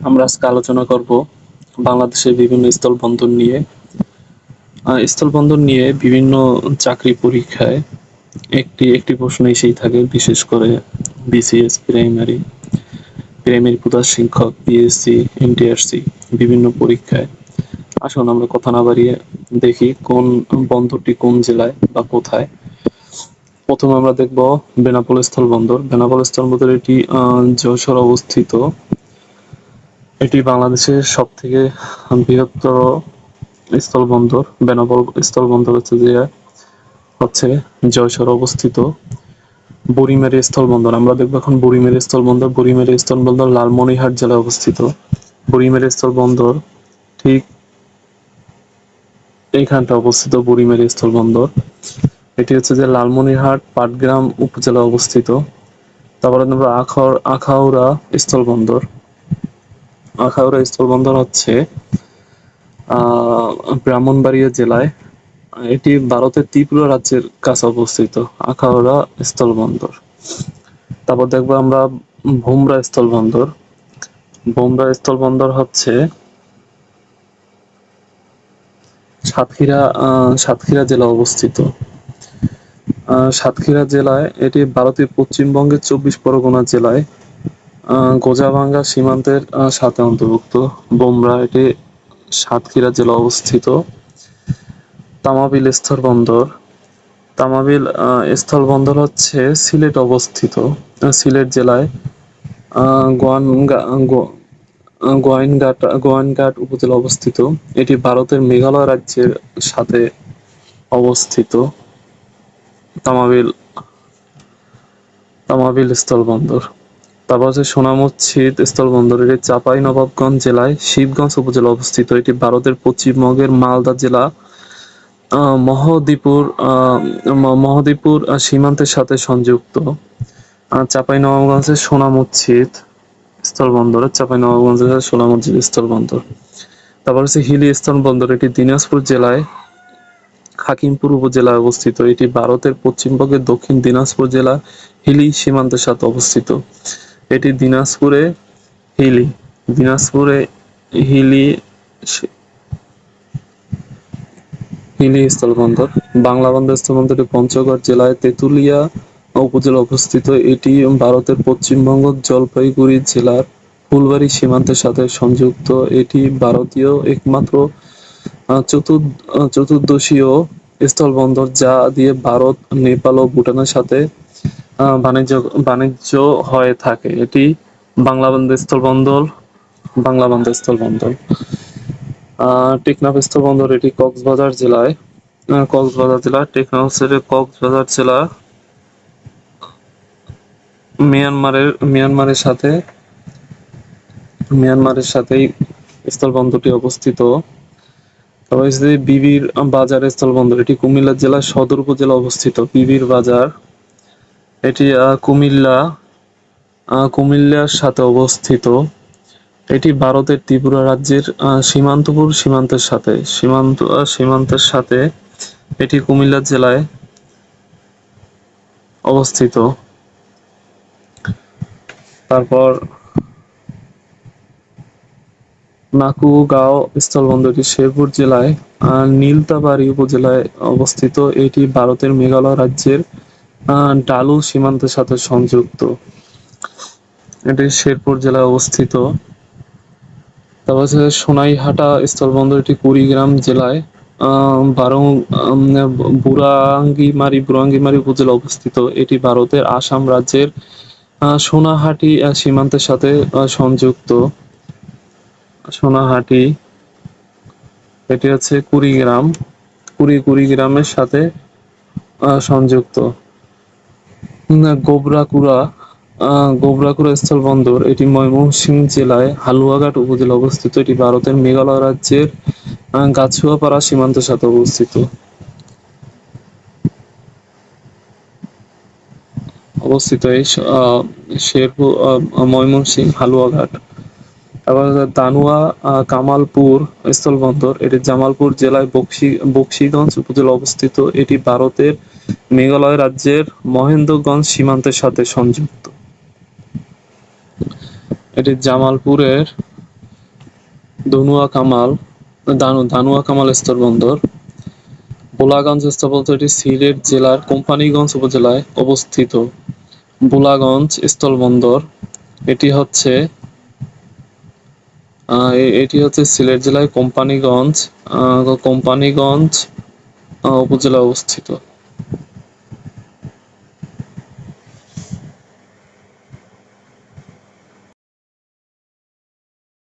আমরা আজকে আলোচনা করব বাংলাদেশের বিভিন্ন স্থলবন্দর নিয়ে। স্থলবন্দর নিয়ে বিভিন্ন চাকরি পরীক্ষায় একটি একটি প্রশ্ন এসেই থাকে, বিশেষ করে বিসিএস, প্রাইমারি প্রধান শিক্ষক, পিএসসি, এনটিআরসি বিভিন্ন পরীক্ষায়। আসুন আমরা কথা না বাড়িয়ে দেখি কোন বন্দরটি কোন জেলায় বা কোথায়। প্রথমে আমরা দেখব বেনাপোল স্থলবন্দর। বেনাপোল স্থলবন্দর এটি যশোর অবস্থিত। এটি বাংলাদেশের সবথেকে বৃহত্তর স্থলবন্দর। বেনাপোল স্থলবন্দর হচ্ছে যশোর অবস্থিত। বুড়িমারি স্থলবন্দর আমরা দেখবো এখন বুড়িমারি স্থলবন্দর। বুড়িমারি স্থলবন্দর লালমনিরহাট জেলায় অবস্থিত। বুড়িমারি স্থলবন্দর ঠিক এইখানটা অবস্থিত। বুড়িমারি স্থলবন্দর এটি হচ্ছে যে লালমনিরহাট পাটগ্রাম উপজেলা অবস্থিত। তারপরে আমরা আখাউড়া স্থলবন্দর। আখাউড়া স্থলবন্দর হচ্ছে ব্রাহ্মণবাড়িয়া জেলায়। এটি ভারতের ত্রিপুরা রাজ্যের কাছে অবস্থিত আখাউড়া স্থলবন্দর। তারপর দেখবো আমরা ভোমরা স্থলবন্দর। ভোমরা স্থলবন্দর হচ্ছে সাতক্ষীরা জেলা অবস্থিত। সাতক্ষীরা জেলায় এটি ভারতের পশ্চিমবঙ্গের 24 পরগনা জেলায় গোজাভাঙ্গা সীমান্তের সাথে অন্তর্ভুক্ত। ভোমরা এটি সাতক্ষীরা জেলা অবস্থিত। তামাবিল স্থলবন্দর। তামাবিল স্থলবন্দর হচ্ছে সিলেট অবস্থিত। সিলেট জেলায় গোয়াইনঘাট উপজেলা অবস্থিত। এটি ভারতের মেঘালয় রাজ্যের সাথে অবস্থিত। তামাবিল তামাবিল স্থলবন্দর। তারপর হচ্ছে সোনামুচ্ছিদ স্থলবন্দর। এটি চাঁপাইনবাবগঞ্জ জেলায় শিবগঞ্জ উপজেলা অবস্থিত। এটি ভারতের পশ্চিমবঙ্গের মালদা জেলা মহদীপুর সীমান্তের সাথে সংযুক্ত। চাঁপাইনবাবগঞ্জের সোনামুচ্ছিদ স্থলবন্দর। চাঁপাইনবাবগঞ্জের সোনামুচ্ছিদ স্থলবন্দর। তারপর হচ্ছে হিলি স্থলবন্দর। এটি দিনাজপুর জেলায় হাকিমপুর উপজেলায় অবস্থিত। এটি ভারতের পশ্চিমবঙ্গের দক্ষিণ দিনাজপুর জেলা হিলি সীমান্তের সাথে অবস্থিত। এটি দিনাজপুরে হিলি হিলি স্থলবন্দর। বাংলা বন্দর স্থলবন্দরটি পঞ্চগড় জেলায় তেঁতুলিয়া উপজেলা অবস্থিত। এটি ভারতের পশ্চিমবঙ্গ জলপাইগুড়ি জেলার ফুলবাড়ি সীমান্তের সাথে সংযুক্ত। এটি ভারতীয় একমাত্র চতুর্দেশীয় স্থলবন্দর যা দিয়ে ভারত, নেপাল ও ভুটানের সাথে বাণিজ্য হয়ে থাকে। এটি বাংলা বন্দর স্থলবন্দর। টেকনাফ স্থলবন্দর। এটি কক্সবাজার জেলায় কক্সবাজার জেলা মিয়ানমারের সাথেই স্থলবন্দরটি অবস্থিত। তারপর বিবির বাজার স্থলবন্দর। এটি কুমিল্লা জেলার সদর উপজেলা অবস্থিত। বিবির বাজার এটি কুমিল্লার সাথে অবস্থিত। এটি ভারতের ত্রিপুরা রাজ্যের সীমান্তের সাথে এটি কুমিল্লা জেলায় অবস্থিত। তারপর নাকুগাঁও স্থলবন্দরটি শেরপুর জেলায় নীলতাবাড়ী উপজেলায় অবস্থিত। এটি ভারতের মেঘালয় রাজ্যের ডালু সীমান্তের সাথে সংযুক্ত। এটি শেরপুর জেলায় অবস্থিত। তারপর হচ্ছে সোনাইহাটা স্থলবন্দর। এটি কুড়িগ্রাম জেলায় বুড়াঙ্গিমারি উপজেলা অবস্থিত। এটি ভারতের আসাম রাজ্যের সোনাহাটি সীমান্তের সাথে সংযুক্ত। সোনাহাটি এটি হচ্ছে কুড়িগ্রামের সাথে সংযুক্ত। গোবরাকুড়া স্থলবন্দর। এটি ময়মনসিংহ জেলায় হালুয়াঘাট উপজেলা অবস্থিত। এটি ভারতের মেঘালয় রাজ্যের গাছুয়াপাড়া সীমান্তের সাথে অবস্থিত। এই শেরপুর, ময়মনসিংহ, হালুয়াঘাট। তারপর দানুয়া কামালপুর স্থলবন্দর। এটি জামালপুর জেলায় বকশীগঞ্জ উপজেলা অবস্থিত। এটি ভারতের মেঘালয় রাজ্যের মহেন্দ্রগঞ্জ সীমান্তের সাথে সংযুক্ত। এটি জামালপুরের ধনুয়া কামাল ধানুয়া কামাল স্থলবন্দর। ভোলাগঞ্জ স্থলবন্দরটি সিলেট জেলার কোম্পানীগঞ্জ উপজেলায় অবস্থিত। ভোলাগঞ্জ স্থলবন্দর এটি হচ্ছে সিলেট জেলার কোম্পানীগঞ্জ উপজেলায় অবস্থিত।